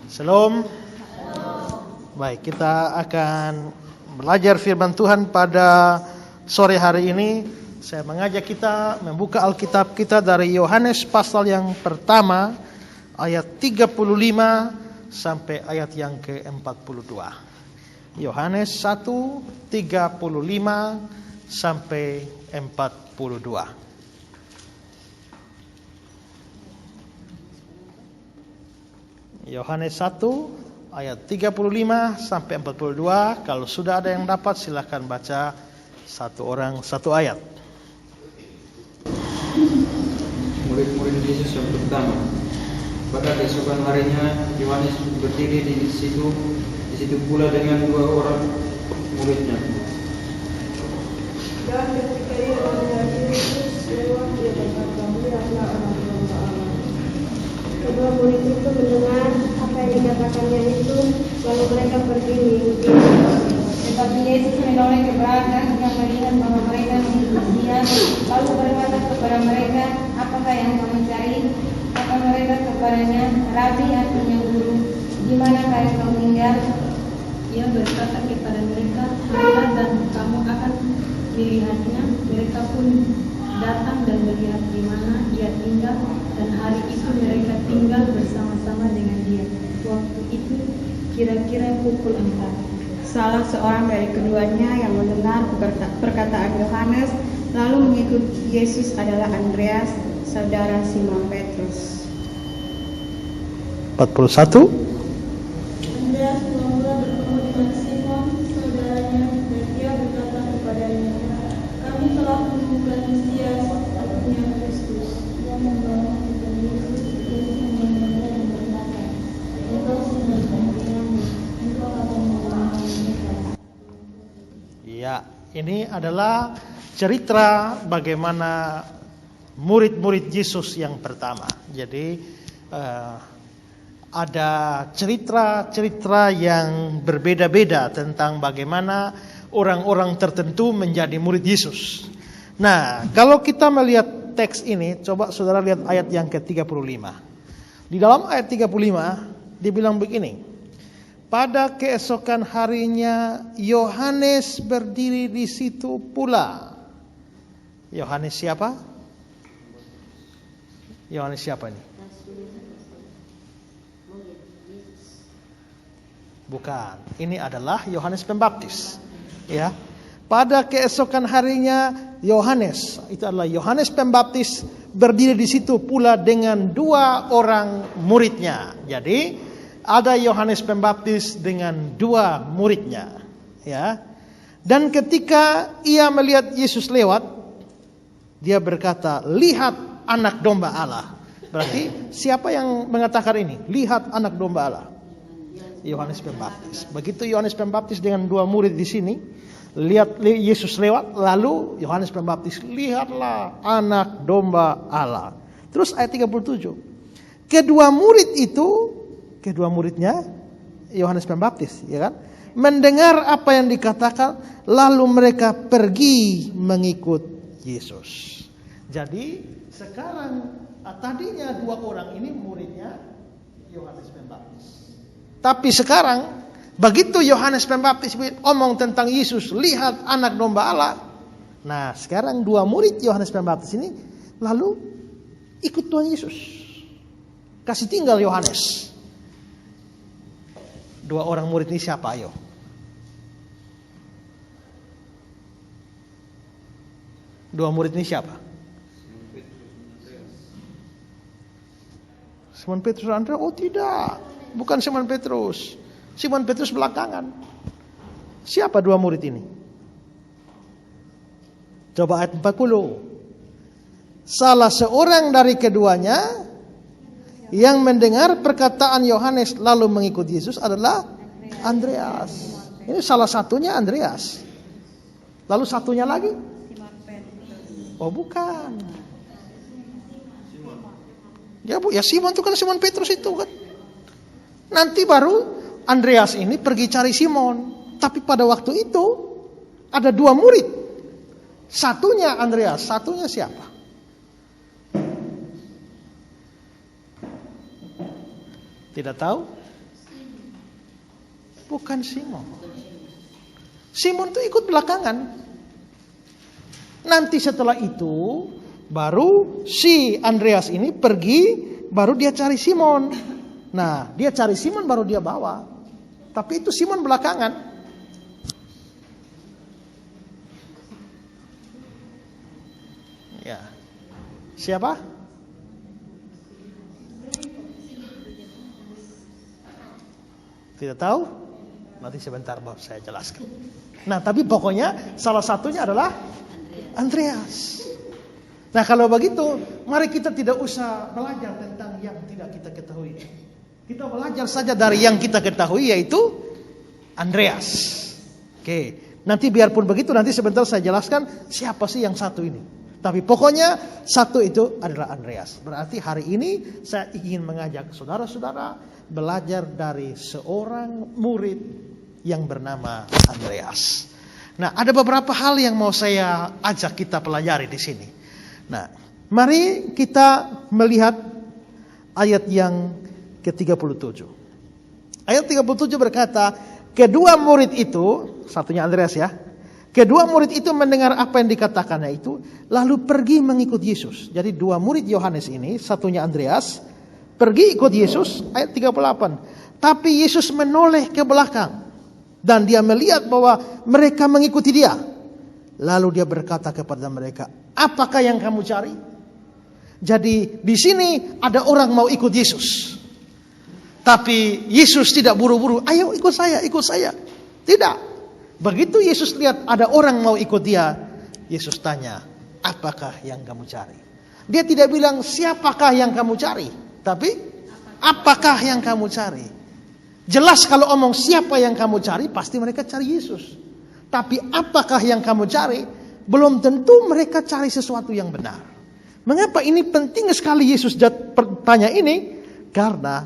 Shalom. Baik, kita akan belajar firman Tuhan pada sore hari ini. Saya mengajak kita membuka Alkitab kita dari Yohanes pasal yang pertama, ayat 35 sampai ayat yang ke-42. Yohanes 1, 35 sampai 42. Yohanes 1 ayat 35 sampai 42. Kalau sudah ada yang dapat silakan baca satu orang satu ayat. Murid-murid Yesus yang pertama. Pada keesokan harinya Yohanes berdiri di situ pula dengan dua orang muridnya. Dan ketika ia melihat Yesus lewat, dia berkata, "Lihatlah anak domba Allah." Kedua murid itu mendengar apa yang dikatakannya itu, lalu mereka pergi mengikuti. Tetapi Yesus menoleh ke belakang yang melihat bahwa mereka mengikuti Dia, lalu berkata kepada mereka, "Apakah yang kamu cari?" Kata mereka kepadanya, "Rabi," artinya guru, "di manakah engkau tinggal?" Ia berkata kepada mereka, "Marilah dan kamu akan melihatnya." Mereka pun datang dan melihat di mana ia tinggal, dan hari itu mereka tinggal bersama-sama dengan dia. Waktu itu kira-kira pukul 4. Salah seorang dari keduanya yang mendengar perkataan Yohanes lalu mengikuti Yesus adalah Andreas, saudara Simon Petrus. 41. Andreas mula bertemu dengan Simon, saudaranya, dan dia berkata kepadanya, "Kami telah menemukan Mesias, artinya Kristus." Dia membawa kepada Yesus, Yesus mengenalnya dan berkata, "Engkau Simon Bar-Yohana, engkau akan mengalami mereka." Ya, ini adalah cerita bagaimana murid-murid Yesus yang pertama. Jadi ada cerita-cerita yang berbeda-beda tentang bagaimana orang-orang tertentu menjadi murid Yesus. Nah, kalau kita melihat teks ini, coba saudara lihat ayat yang ke-35. Di dalam ayat 35 dibilang begini. Pada keesokan harinya Yohanes berdiri di situ pula. Yohanes siapa? Yohanes siapa ini? Bukan. Ini adalah Yohanes Pembaptis. Ya. Pada keesokan harinya Yohanes, itu adalah Yohanes Pembaptis berdiri di situ pula dengan dua orang muridnya. Jadi ada Yohanes Pembaptis dengan dua muridnya, ya. Dan ketika ia melihat Yesus lewat, dia berkata, "Lihat anak domba Allah." Berarti siapa yang mengatakan ini? Lihat anak domba Allah. Yohanes Pembaptis. Begitu Yohanes Pembaptis dengan dua murid di sini, lihat Yesus lewat, lalu Yohanes Pembaptis, "Lihatlah anak domba Allah." Terus ayat 37. Kedua muridnya Yohanes Pembaptis, ya kan? Mendengar apa yang dikatakan, lalu mereka pergi mengikut Yesus. Jadi sekarang tadinya dua orang ini muridnya Yohanes Pembaptis. Tapi sekarang begitu Yohanes Pembaptis omong tentang Yesus, "Lihat anak domba Allah." Nah, sekarang dua murid Yohanes Pembaptis ini lalu ikut Tuhan Yesus. Kasih tinggal Yohanes. Dua orang murid ini siapa, ayo? Dua murid ini siapa? Simon Petrus dan Andreas? Oh tidak, bukan Simon Petrus. Simon Petrus belakangan. Siapa dua murid ini? Coba ayat 40. Salah seorang dari keduanya yang mendengar perkataan Yohanes lalu mengikuti Yesus adalah Andreas. Ini salah satunya Andreas. Lalu satunya lagi? Oh bukan. Ya Simon itu kan Simon Petrus itu kan. Nanti baru Andreas ini pergi cari Simon. Tapi pada waktu itu ada dua murid. Satunya Andreas, satunya siapa? Tidak tahu? Bukan Simon. Simon itu ikut belakangan. Nanti setelah itu baru si Andreas ini pergi, baru dia cari Simon. Nah, dia cari Simon baru dia bawa. Tapi itu Simon belakangan. Ya. Siapa? Tidak tahu? Nanti sebentar baru saya jelaskan. Nah, tapi pokoknya salah satunya adalah Andreas. Nah, kalau begitu, mari kita tidak usah belajar tentang yang tidak kita ketahui. Kita belajar saja dari yang kita ketahui, yaitu Andreas. Oke, nanti biarpun begitu, nanti sebentar saya jelaskan siapa sih yang satu ini. Tapi pokoknya satu itu adalah Andreas. Berarti hari ini saya ingin mengajak saudara-saudara belajar dari seorang murid yang bernama Andreas. Nah, ada beberapa hal yang mau saya ajak kita pelajari di sini. Nah, mari kita melihat ayat yang ke-37. Ayat 37 berkata, kedua murid itu, satunya Andreas ya, kedua murid itu mendengar apa yang dikatakannya itu, lalu pergi mengikut Yesus. Jadi dua murid Yohanes ini, satunya Andreas, pergi ikut Yesus, ayat 38. Tapi Yesus menoleh ke belakang, dan dia melihat bahwa mereka mengikuti dia. Lalu dia berkata kepada mereka, apakah yang kamu cari? Jadi di sini ada orang mau ikut Yesus. Tapi Yesus tidak buru-buru, ayo ikut saya, ikut saya. Tidak. Begitu Yesus lihat ada orang mau ikut dia, Yesus tanya, apakah yang kamu cari? Dia tidak bilang siapakah yang kamu cari, tapi apakah yang kamu cari? Jelas kalau omong siapa yang kamu cari, pasti mereka cari Yesus. Tapi apakah yang kamu cari, belum tentu mereka cari sesuatu yang benar. Mengapa ini penting sekali Yesus bertanya ini? Karena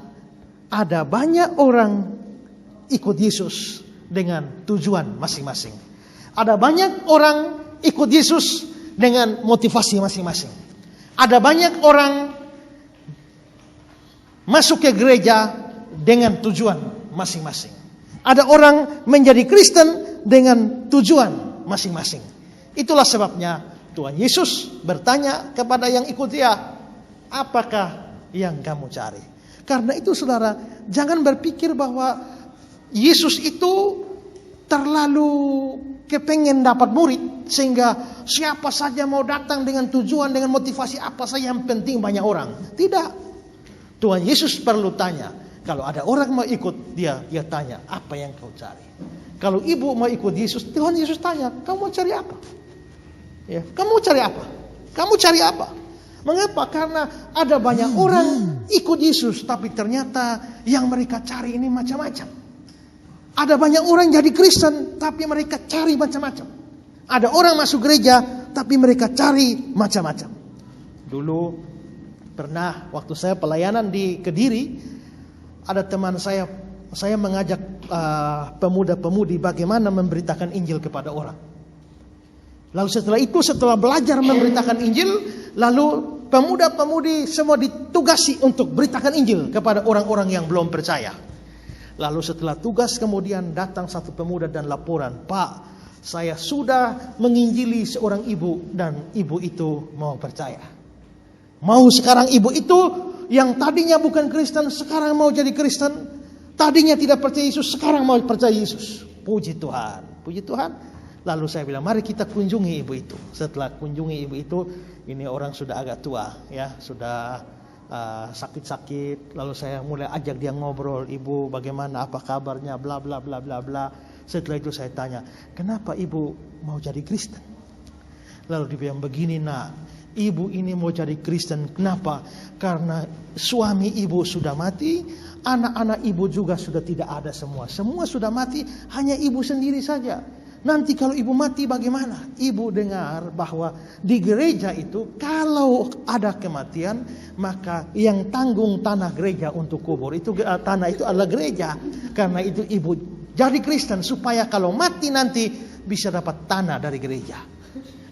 ada banyak orang ikut Yesus dengan tujuan masing-masing. Ada banyak orang ikut Yesus dengan motivasi masing-masing. Ada banyak orang masuk ke gereja dengan tujuan masing-masing. Ada orang menjadi Kristen dengan tujuan masing-masing. Itulah sebabnya Tuhan Yesus bertanya kepada yang ikut dia, apakah yang kamu cari? Karena itu saudara, jangan berpikir bahwa Yesus itu terlalu kepengen dapat murid, sehingga siapa saja mau datang dengan tujuan, dengan motivasi apa saja, yang penting banyak orang. Tidak. Tuhan Yesus perlu tanya. Kalau ada orang mau ikut dia tanya, apa yang kau cari? Kalau ibu mau ikut Yesus, Tuhan Yesus tanya, kamu mau cari apa? Ya, kamu mau cari apa? Kamu cari apa? Mengapa? Karena ada banyak orang ikut Yesus, tapi ternyata yang mereka cari ini macam-macam. Ada banyak orang jadi Kristen, tapi mereka cari macam-macam. Ada orang masuk gereja, tapi mereka cari macam-macam. Dulu pernah waktu saya pelayanan di Kediri, ada teman saya mengajak pemuda-pemudi bagaimana memberitakan Injil kepada orang. Lalu setelah itu, setelah belajar memberitakan Injil, lalu pemuda-pemudi semua ditugasi untuk beritakan Injil kepada orang-orang yang belum percaya. Lalu setelah tugas kemudian datang satu pemuda dan laporan, Pak, saya sudah menginjili seorang ibu dan ibu itu mau percaya. Mau sekarang ibu itu yang tadinya bukan Kristen sekarang mau jadi Kristen. Tadinya tidak percaya Yesus sekarang mau percaya Yesus. Puji Tuhan, puji Tuhan. Lalu saya bilang, mari kita kunjungi ibu itu. Setelah kunjungi ibu itu, ini orang sudah agak tua, ya, sudah sakit-sakit. Lalu saya mulai ajak dia ngobrol, ibu bagaimana, apa kabarnya, bla bla bla bla bla. Setelah itu saya tanya, kenapa ibu mau jadi Kristen? Lalu dia bilang begini, nak, ibu ini mau jadi Kristen, kenapa? Karena suami ibu sudah mati, anak-anak ibu juga sudah tidak ada semua. Semua sudah mati, hanya ibu sendiri saja. Nanti kalau ibu mati bagaimana? Ibu dengar bahwa di gereja itu kalau ada kematian, maka yang tanggung tanah gereja untuk kubur itu tanah itu adalah gereja. Karena itu ibu jadi Kristen supaya kalau mati nanti bisa dapat tanah dari gereja.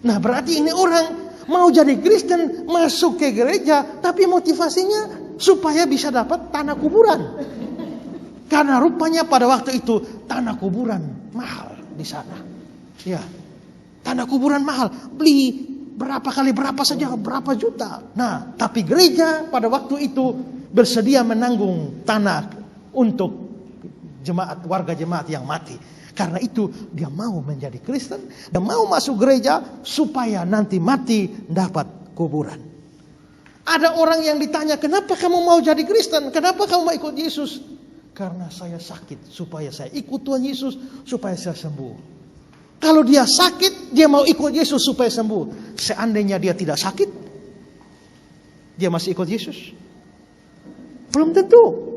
Nah, berarti ini orang mau jadi Kristen, masuk ke gereja, tapi motivasinya supaya bisa dapat tanah kuburan. Karena rupanya pada waktu itu tanah kuburan mahal di sana. Ya, tanah kuburan mahal. Beli berapa kali berapa saja, berapa juta. Nah, tapi gereja pada waktu itu bersedia menanggung tanah untuk jemaat, warga jemaat yang mati. Karena itu dia mau menjadi Kristen, dia mau masuk gereja supaya nanti mati dapat kuburan. Ada orang yang ditanya, kenapa kamu mau jadi Kristen? Kenapa kamu mau ikut Yesus? Karena saya sakit, supaya saya ikut Tuhan Yesus, supaya saya sembuh. Kalau dia sakit, dia mau ikut Yesus supaya sembuh. Seandainya dia tidak sakit, dia masih ikut Yesus? Belum tentu.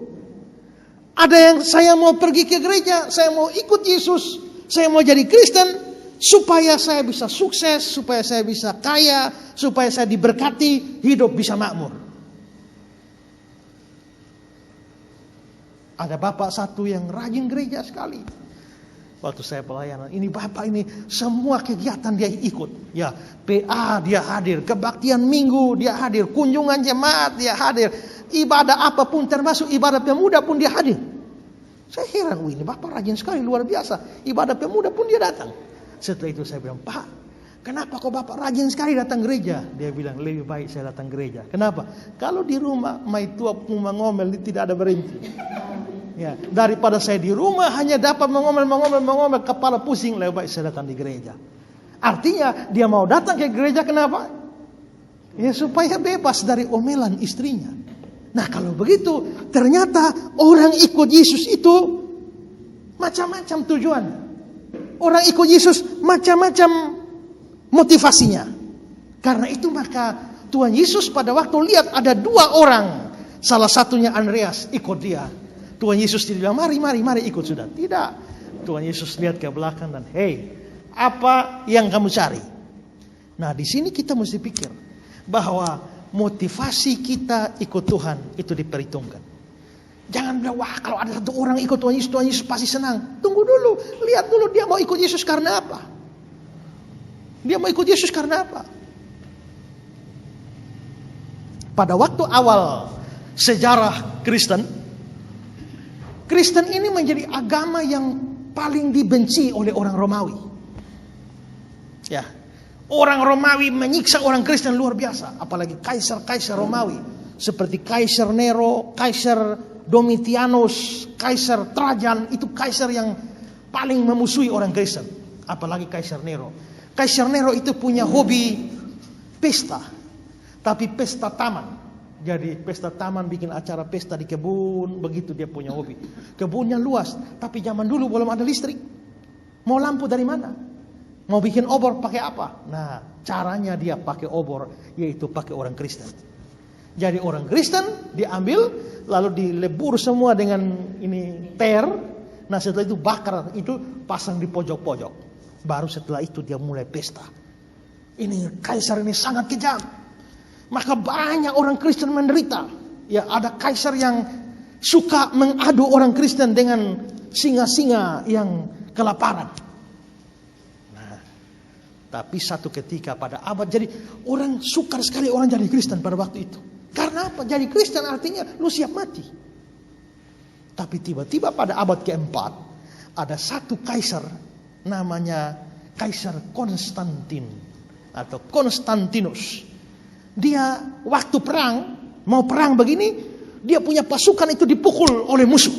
Ada yang saya mau pergi ke gereja, saya mau ikut Yesus, saya mau jadi Kristen, supaya saya bisa sukses, supaya saya bisa kaya, supaya saya diberkati, hidup bisa makmur. Ada bapak satu yang rajin gereja sekali. Waktu saya pelayanan, ini bapak ini semua kegiatan dia ikut. Ya, PA dia hadir, kebaktian minggu dia hadir, kunjungan jemaat dia hadir, ibadah apapun termasuk ibadah pemuda pun dia hadir. Saya heran, ini bapak rajin sekali, luar biasa. Ibadah pemuda pun dia datang. Setelah itu saya bilang, Pak, kenapa kok bapak rajin sekali datang gereja? Dia bilang, lebih baik saya datang gereja. Kenapa? Kalau di rumah, mai tua ngomel, tidak ada berhenti. Ya, daripada saya di rumah hanya dapat mengomel, kepala pusing, lebih baik saya datang di gereja. Artinya dia mau datang ke gereja kenapa? Ya supaya bebas dari omelan istrinya. Nah kalau begitu ternyata orang ikut Yesus itu macam-macam tujuan. Orang ikut Yesus macam-macam motivasinya. Karena itu maka Tuhan Yesus pada waktu lihat ada dua orang, salah satunya Andreas ikut dia. Tuhan Yesus tidak bilang, mari ikut sudah. Tidak. Tuhan Yesus lihat ke belakang dan, hey, apa yang kamu cari? Nah, di sini kita mesti pikir bahwa motivasi kita ikut Tuhan itu diperhitungkan. Jangan bilang, wah kalau ada satu orang ikut Tuhan Yesus pasti senang. Tunggu dulu, lihat dulu dia mau ikut Yesus karena apa? Dia mau ikut Yesus karena apa? Pada waktu awal sejarah Kristen ini menjadi agama yang paling dibenci oleh orang Romawi. Ya, orang Romawi menyiksa orang Kristen luar biasa, apalagi kaisar Romawi seperti Kaisar Nero, Kaisar Domitianus, Kaisar Trajan, itu kaisar yang paling memusuhi orang Kristen, apalagi Kaisar Nero. Kaisar Nero itu punya hobi pesta, tapi pesta taman. Jadi pesta taman, bikin acara pesta di kebun, begitu dia punya hobi. Kebunnya luas, tapi zaman dulu belum ada listrik. Mau lampu dari mana? Mau bikin obor pakai apa? Nah, caranya dia pakai obor, yaitu pakai orang Kristen. Jadi orang Kristen diambil, lalu dilebur semua dengan ini ter. Nah setelah itu bakar, itu pasang di pojok-pojok. Baru setelah itu dia mulai pesta. Ini kaisar ini sangat kejam. Maka banyak orang Kristen menderita. Ya, ada kaisar yang suka mengadu orang Kristen dengan singa-singa yang kelaparan. Nah, tapi satu ketika pada abad, jadi orang sukar sekali orang jadi Kristen pada waktu itu. Karena apa? Jadi Kristen artinya lu siap mati. Tapi tiba-tiba pada abad keempat ada satu kaisar namanya Kaisar Konstantin atau Konstantinus. Dia waktu perang, mau perang begini, dia punya pasukan itu dipukul oleh musuh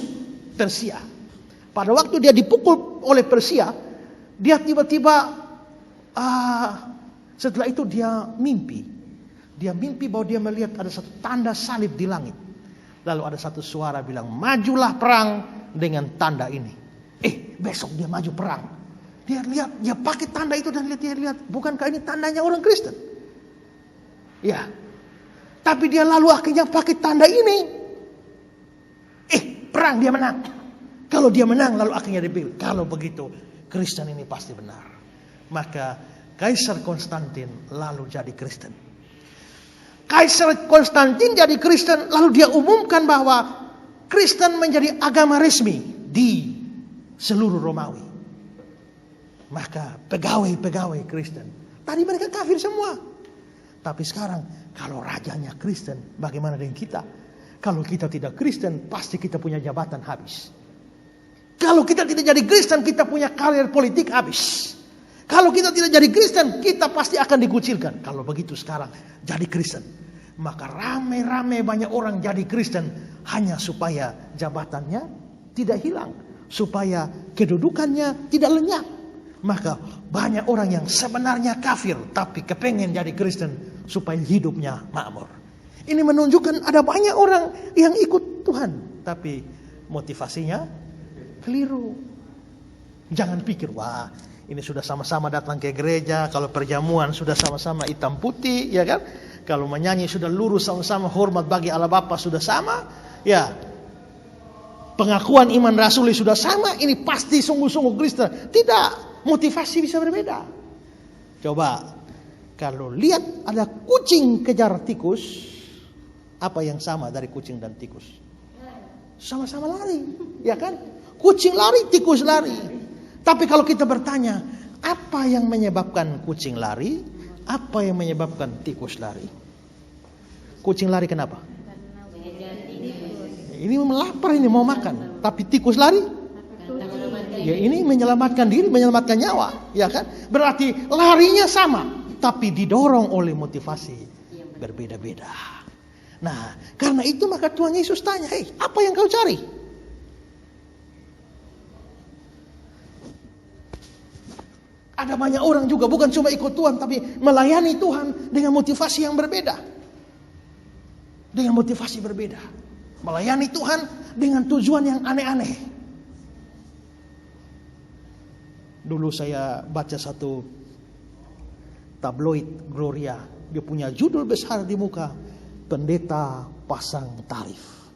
Persia. Pada waktu dia dipukul oleh Persia, dia tiba-tiba setelah itu dia mimpi. Dia mimpi bahwa dia melihat ada satu tanda salib di langit. Lalu ada satu suara bilang, majulah perang dengan tanda ini. Besok dia maju perang. Dia lihat, dia pakai tanda itu dan dia lihat, bukankah ini tandanya orang Kristen? Ya, tapi dia lalu akhirnya pakai tanda ini. Perang dia menang. Kalau dia menang lalu akhirnya dipilih. Kalau begitu Kristen ini pasti benar. Maka Kaisar Konstantin lalu jadi Kristen. Kaisar Konstantin jadi Kristen, lalu dia umumkan bahwa Kristen menjadi agama resmi di seluruh Romawi. Maka pegawai-pegawai Kristen, tadi mereka kafir semua. Tapi sekarang kalau rajanya Kristen, bagaimana dengan kita? Kalau kita tidak Kristen, pasti kita punya jabatan habis. Kalau kita tidak jadi Kristen, kita punya karir politik habis. Kalau kita tidak jadi Kristen, kita pasti akan dikucilkan. Kalau begitu sekarang, jadi Kristen. Maka rame-rame banyak orang jadi Kristen hanya supaya jabatannya tidak hilang. Supaya kedudukannya tidak lenyap. Maka banyak orang yang sebenarnya kafir, tapi kepengen jadi Kristen supaya hidupnya makmur. Ini menunjukkan ada banyak orang yang ikut Tuhan, tapi motivasinya keliru. Jangan pikir, wah ini sudah sama-sama datang ke gereja, kalau perjamuan sudah sama-sama hitam putih, ya kan? Kalau menyanyi sudah lurus sama-sama, hormat bagi Allah Bapa sudah sama, ya. Pengakuan iman rasuli sudah sama, ini pasti sungguh-sungguh Kristen. Tidak, motivasi bisa berbeda. Coba, kalau lihat ada kucing kejar tikus, apa yang sama dari kucing dan tikus? Sama-sama lari, ya kan? Kucing lari, tikus lari. Tapi kalau kita bertanya, apa yang menyebabkan kucing lari? Apa yang menyebabkan tikus lari? Kucing lari kenapa? Ini melapar, ini mau makan. Tapi tikus lari? Ya ini menyelamatkan diri, menyelamatkan nyawa, ya kan? Berarti larinya sama, tapi didorong oleh motivasi berbeda-beda. Nah, karena itu maka Tuhan Yesus tanya, "Hei, apa yang kau cari?" Ada banyak orang juga bukan cuma ikut Tuhan, tapi melayani Tuhan dengan motivasi yang berbeda. Dengan motivasi berbeda. Melayani Tuhan dengan tujuan yang aneh-aneh. Dulu saya baca satu tabloid Gloria. Dia punya judul besar di muka, pendeta pasang tarif.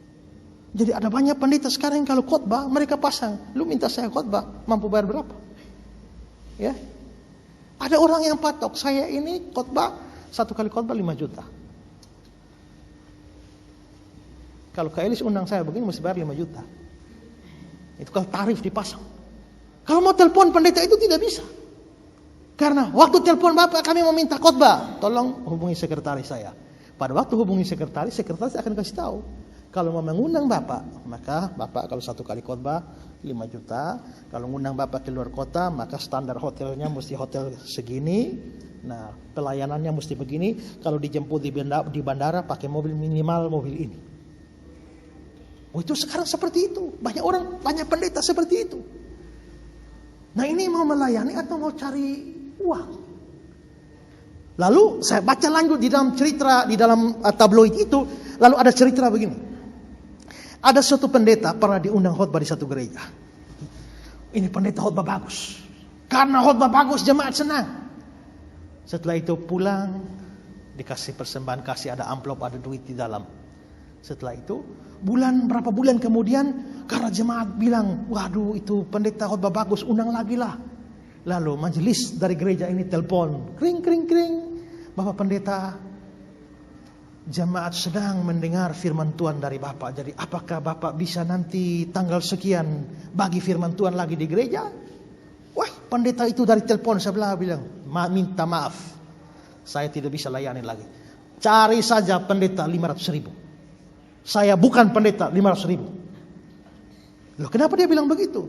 Jadi ada banyak pendeta sekarang kalau khotbah mereka pasang, lu minta saya khotbah, mampu bayar berapa? Ya. Ada orang yang patok, saya ini khotbah, satu kali khotbah 5 juta. Kalau Kak Elis undang saya begini mesti bayar 5 juta. Itu kalau tarif dipasang. Kalau mau telepon pendeta itu tidak bisa. Karena waktu telepon Bapak kami mau minta khotbah, tolong hubungi sekretaris saya. Pada waktu hubungi sekretaris akan kasih tahu. Kalau mau mengundang Bapak, maka Bapak kalau satu kali khotbah 5 juta. Kalau mengundang Bapak ke luar kota, maka standar hotelnya mesti hotel segini. Nah, pelayanannya mesti begini. Kalau dijemput di bandara pakai mobil minimal mobil ini. Oh, itu sekarang seperti itu. Banyak orang, banyak pendeta seperti itu. Nah, ini mau melayani atau mau cari uang? Lalu saya baca lanjut di dalam cerita, di dalam tabloid itu, lalu ada cerita begini. Ada suatu pendeta pernah diundang khotbah di satu gereja. Ini pendeta khotbah bagus. Karena khotbah bagus jemaat senang. Setelah itu pulang, dikasih persembahan, kasih ada amplop, ada duit di dalam. Setelah itu, berapa bulan kemudian, karena jemaat bilang, waduh itu pendeta khotbah bagus, undang lagi lah. Lalu majelis dari gereja ini telepon, kring kring kring, Bapak pendeta, jemaat sedang mendengar firman Tuhan dari Bapak. Jadi apakah Bapak bisa nanti tanggal sekian bagi firman Tuhan lagi di gereja? Wah, pendeta itu dari telepon sebelah bilang, minta maaf, saya tidak bisa layani lagi. Cari saja pendeta 500.000. Saya bukan pendeta 500.000. Loh, kenapa dia bilang begitu?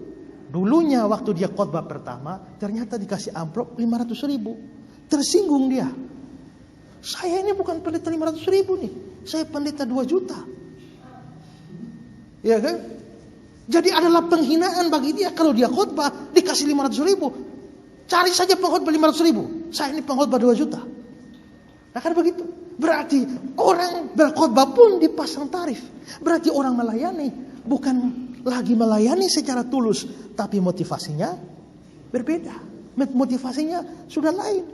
Dulunya waktu dia khotbah pertama, ternyata dikasih amplop 500.000. Tersinggung dia. Saya ini bukan pendeta 500.000 nih. Saya pendeta 2 juta. Ya kan? Jadi adalah penghinaan bagi dia. Kalau dia khotbah dikasih 500.000. Cari saja pengkhotbah 500.000. Saya ini pengkhotbah 2 juta. Nah kan begitu. Berarti orang berkhotbah pun dipasang tarif. Berarti orang melayani bukan lagi melayani secara tulus, tapi motivasinya berbeda. Motivasinya sudah lain.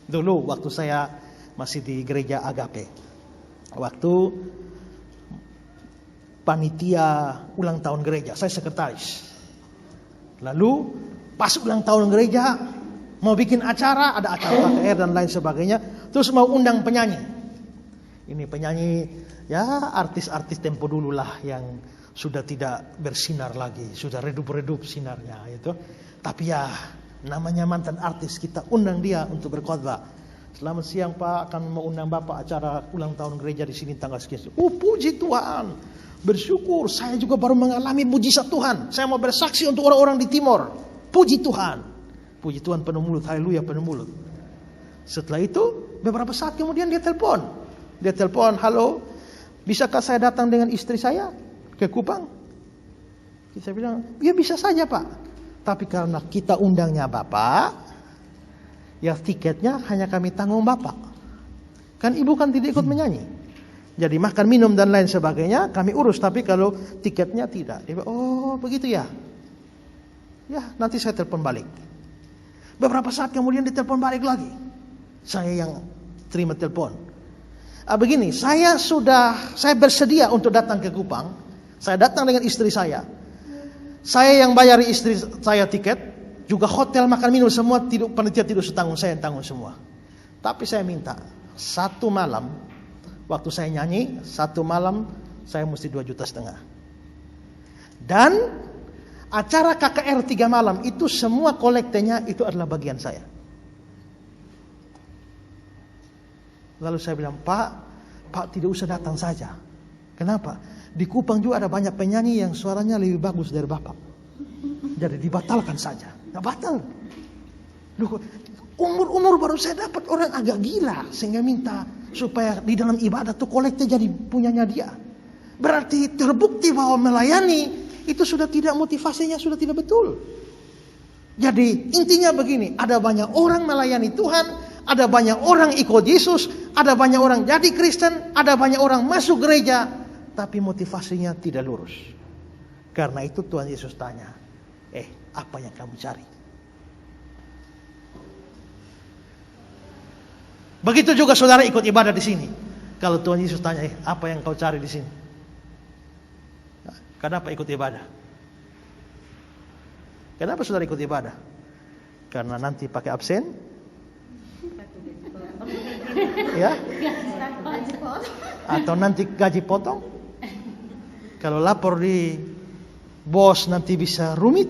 Dulu waktu saya masih di gereja Agape, waktu panitia ulang tahun gereja, saya sekretaris. Lalu pas ulang tahun gereja mau bikin acara, ada acara KKR dan lain sebagainya, terus mau undang penyanyi. Ini penyanyi ya artis-artis tempo dulu lah yang sudah tidak bersinar lagi, sudah redup-redup sinarnya itu. Tapi ya namanya mantan artis, kita undang dia untuk berkhotbah. Selamat siang Pak, akan mau undang Bapak acara ulang tahun gereja di sini tanggal sekian. Oh puji Tuhan, Bersyukur, saya juga baru mengalami mujizat Tuhan. Saya mau bersaksi untuk orang-orang di Timor. Puji Tuhan. Puji Tuhan penuh mulut, haleluya penuh mulut. Setelah itu, beberapa saat kemudian dia telepon. Dia telepon, halo, bisakah saya datang dengan istri saya ke Kupang? Saya bilang, ya bisa saja Pak. Tapi karena kita undangnya Bapak, ya tiketnya hanya kami tanggung Bapak. Kan ibu kan tidak ikut menyanyi. Jadi makan, minum dan lain sebagainya kami urus, tapi kalau tiketnya tidak. Dia bilang, oh begitu ya. Ya nanti saya telepon balik. Beberapa saat kemudian ditelepon balik lagi. Saya yang terima telepon. Begini, saya bersedia untuk datang ke Kupang. Saya datang dengan istri saya. Saya yang bayari istri saya tiket, juga hotel, makan, minum semua, panitia tidak setanggung, saya yang tanggung semua. Tapi saya minta 1 malam, waktu saya nyanyi 1 malam saya mesti 2,5 juta. Dan acara KKR 3 malam itu semua kolektenya itu adalah bagian saya. Lalu saya bilang, Pak tidak usah datang saja. Kenapa? Di Kupang juga ada banyak penyanyi yang suaranya lebih bagus dari Bapak. Jadi dibatalkan saja. Nggak batal. Umur baru saya dapat orang agak gila sehingga minta supaya di dalam ibadah tuh kolekte jadi punyanya dia. Berarti terbukti bahwa melayani itu sudah tidak, motivasinya sudah tidak betul. Jadi intinya begini, ada banyak orang melayani Tuhan, ada banyak orang ikut Yesus, ada banyak orang jadi Kristen, ada banyak orang masuk gereja, tapi motivasinya tidak lurus. Karena itu Tuhan Yesus tanya, apa yang kamu cari? Begitu juga saudara ikut ibadah di sini. Kalau Tuhan Yesus tanya, apa yang kau cari di sini? Kenapa ikut ibadah? Kenapa saudara ikut ibadah? Karena nanti pakai absen? Ya? Atau nanti gaji potong? Kalau lapor di bos nanti bisa rumit?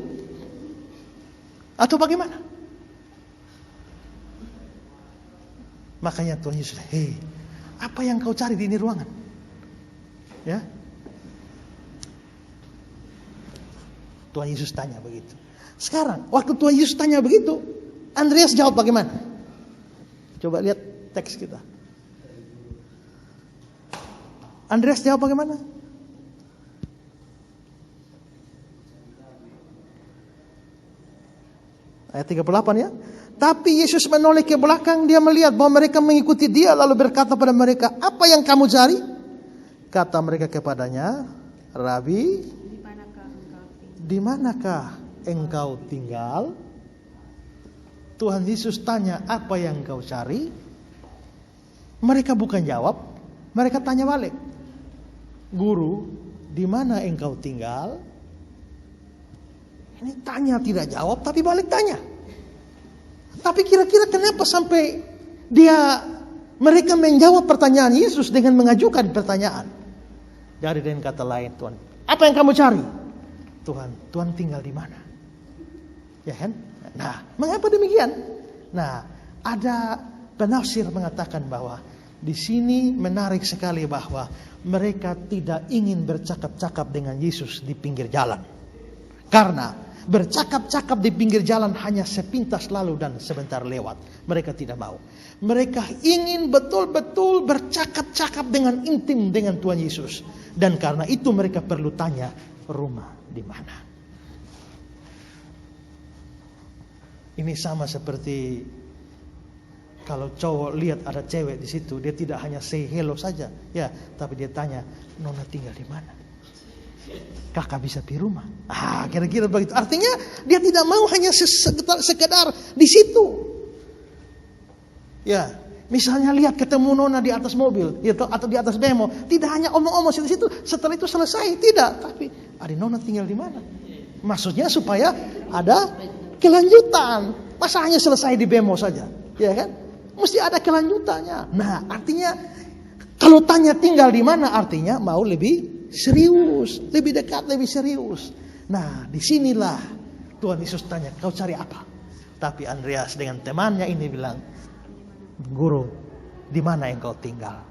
Atau bagaimana? Makanya Tuhan Yesus, apa yang kau cari di ini ruangan? Ya, Tuhan Yesus tanya begitu. Sekarang, waktu Tuhan Yesus tanya begitu, Andreas jawab bagaimana? Coba lihat teks kita. Andreas jawab bagaimana? Ayat 38 ya. Tapi Yesus menoleh ke belakang, dia melihat bahwa mereka mengikuti dia, lalu berkata pada mereka, apa yang kamu cari? Kata mereka kepadanya, Rabi, di manakah engkau tinggal? Tuhan Yesus tanya, apa yang kau cari? Mereka bukan jawab, mereka tanya balik. Guru, di mana engkau tinggal? Ini tanya tidak jawab, tapi balik tanya. Tapi kira-kira kenapa sampai mereka menjawab pertanyaan Yesus dengan mengajukan pertanyaan? Jadi dengan kata lain, Tuhan, apa yang kamu cari? Tuhan tinggal di mana? Ya kan? Nah, mengapa demikian? Nah, ada penafsir mengatakan bahwa di sini menarik sekali bahwa mereka tidak ingin bercakap-cakap dengan Yesus di pinggir jalan. Karena bercakap-cakap di pinggir jalan hanya sepintas lalu dan sebentar lewat. Mereka tidak mau. Mereka ingin betul-betul bercakap-cakap dengan intim dengan Tuhan Yesus. Dan karena itu mereka perlu tanya, rumah di mana? Ini sama seperti kalau cowok lihat ada cewek di situ, dia tidak hanya say hello saja, ya, tapi dia tanya, Nona tinggal di mana? Kakak bisa di rumah. Kira-kira begitu. Artinya dia tidak mau hanya sekedar di situ. Ya, misalnya lihat ketemu Nona di atas mobil, ya, atau di atas bemo, tidak hanya omong-omong situ. Setelah itu selesai, tidak. Tapi, adik Nona tinggal di mana? Maksudnya supaya ada kelanjutan. Masa hanya selesai di bemo saja, ya kan? Mesti ada kelanjutannya. Nah, artinya kalau tanya tinggal di mana, artinya mau lebih serius, lebih dekat, lebih serius. Nah, disinilah Tuhan Yesus tanya, kau cari apa? Tapi Andreas dengan temannya ini bilang, Guru, di mana engkau tinggal?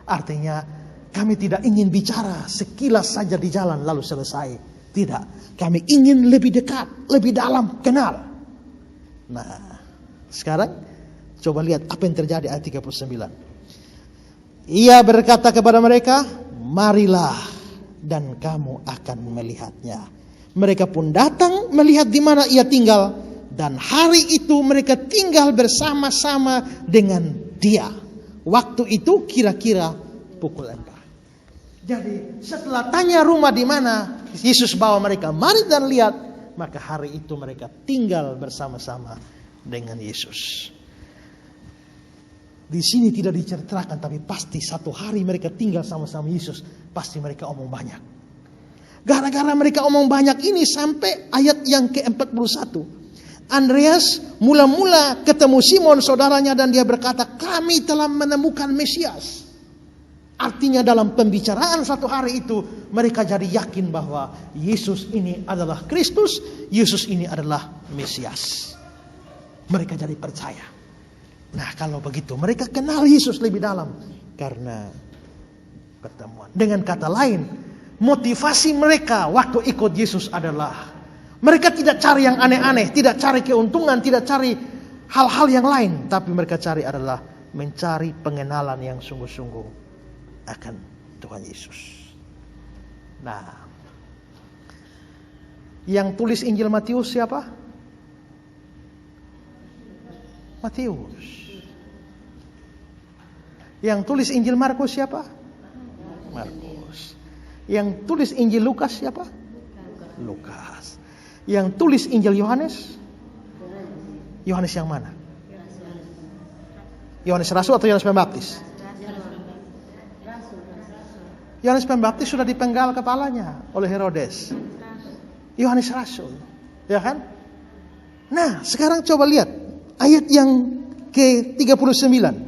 Artinya Kami tidak ingin bicara sekilas saja di jalan lalu selesai. Tidak. Kami ingin lebih dekat, lebih dalam, kenal. Nah, sekarang coba lihat apa yang terjadi ayat 39. Ia berkata kepada mereka, marilah dan kamu akan melihatnya. Mereka pun datang melihat di mana ia tinggal. Dan hari itu mereka tinggal bersama-sama dengan dia. Waktu itu kira-kira pukul 4. Jadi setelah tanya rumah di mana, Yesus bawa mereka, mari dan lihat. Maka hari itu mereka tinggal bersama-sama dengan Yesus. Di sini tidak diceritakan, tapi pasti satu hari mereka tinggal sama-sama Yesus. Pasti mereka omong banyak. Gara-gara mereka omong banyak ini sampai ayat yang ke-41. Andreas mula-mula ketemu Simon saudaranya dan dia berkata, kami telah menemukan Mesias. Artinya dalam pembicaraan satu hari itu mereka jadi yakin bahwa Yesus ini adalah Kristus, Yesus ini adalah Mesias. Mereka jadi percaya. Nah, kalau begitu mereka kenal Yesus lebih dalam karena pertemuan. Dengan kata lain, motivasi mereka waktu ikut Yesus adalah mereka tidak cari yang aneh-aneh, tidak cari keuntungan, tidak cari hal-hal yang lain, tapi mereka cari adalah mencari pengenalan yang sungguh-sungguh akan Tuhan Yesus. Nah, yang tulis Injil Matius siapa? Matius. Yang tulis Injil Markus siapa? Markus. Yang tulis Injil Lukas siapa? Lukas. Yang tulis Injil Yohanes? Yohanes yang mana? Yohanes Rasul atau Yohanes Pembaptis? Yohanes Pembaptis sudah dipenggal kepalanya oleh Herodes. Yohanes Rasul, ya kan? Nah, sekarang coba lihat ayat yang ke-39.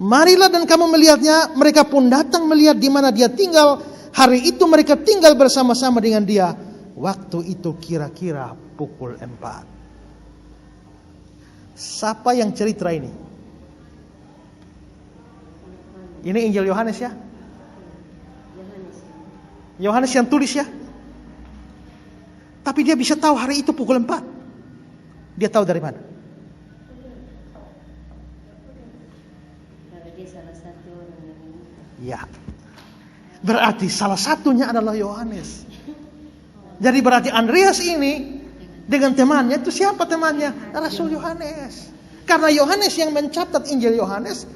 Marilah dan kamu melihatnya. Mereka pun datang melihat di mana dia tinggal. Hari itu mereka tinggal bersama-sama dengan dia. Waktu itu kira-kira pukul 4. Siapa yang cerita ini? Ini Injil Yohanes ya? Yohanes yang tulis ya? Tapi dia bisa tahu hari itu pukul 4. Dia tahu dari mana? Ya. Berarti salah satunya adalah Yohanes. Jadi berarti Andreas ini dengan temannya itu siapa temannya? Rasul Yohanes. Karena Yohanes yang mencatat Injil Yohanes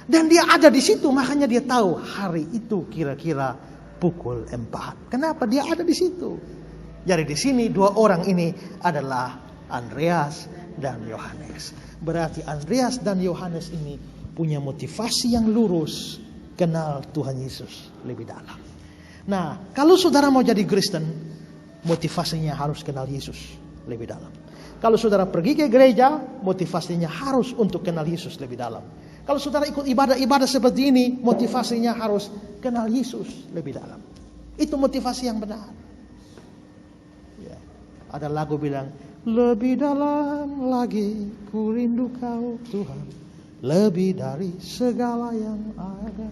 dan dia ada di situ, makanya dia tahu hari itu kira-kira pukul 4. Kenapa dia ada di situ? Jadi di sini dua orang ini adalah Andreas dan Yohanes. Berarti Andreas dan Yohanes ini punya motivasi yang lurus, kenal Tuhan Yesus lebih dalam. Nah, kalau saudara mau jadi Kristen, motivasinya harus kenal Yesus lebih dalam. Kalau saudara pergi ke gereja, motivasinya harus untuk kenal Yesus lebih dalam. Kalau saudara ikut ibadah-ibadah seperti ini, motivasinya harus kenal Yesus lebih dalam. Itu motivasi yang benar. Ya. Ada lagu bilang, lebih dalam lagi ku rindu kau Tuhan, lebih dari segala yang ada.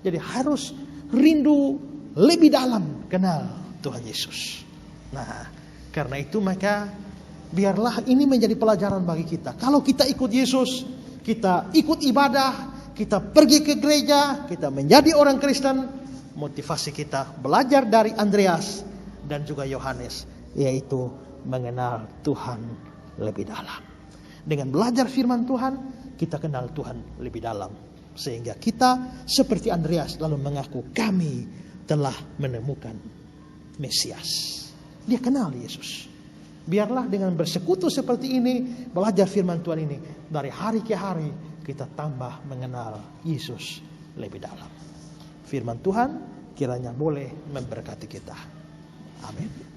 Jadi harus rindu lebih dalam kenal Tuhan Yesus. Nah, karena itu maka biarlah ini menjadi pelajaran bagi kita. Kalau kita ikut Yesus, kita ikut ibadah, kita pergi ke gereja, kita menjadi orang Kristen, motivasi kita belajar dari Andreas dan juga Yohanes, yaitu mengenal Tuhan lebih dalam. Dengan belajar firman Tuhan, kita kenal Tuhan lebih dalam. Sehingga kita seperti Andreas lalu mengaku kami telah menemukan Mesias. Dia kenal Yesus. Biarlah dengan bersekutu seperti ini, belajar firman Tuhan ini, dari hari ke hari kita tambah mengenal Yesus lebih dalam. Firman Tuhan kiranya boleh memberkati kita. Amin.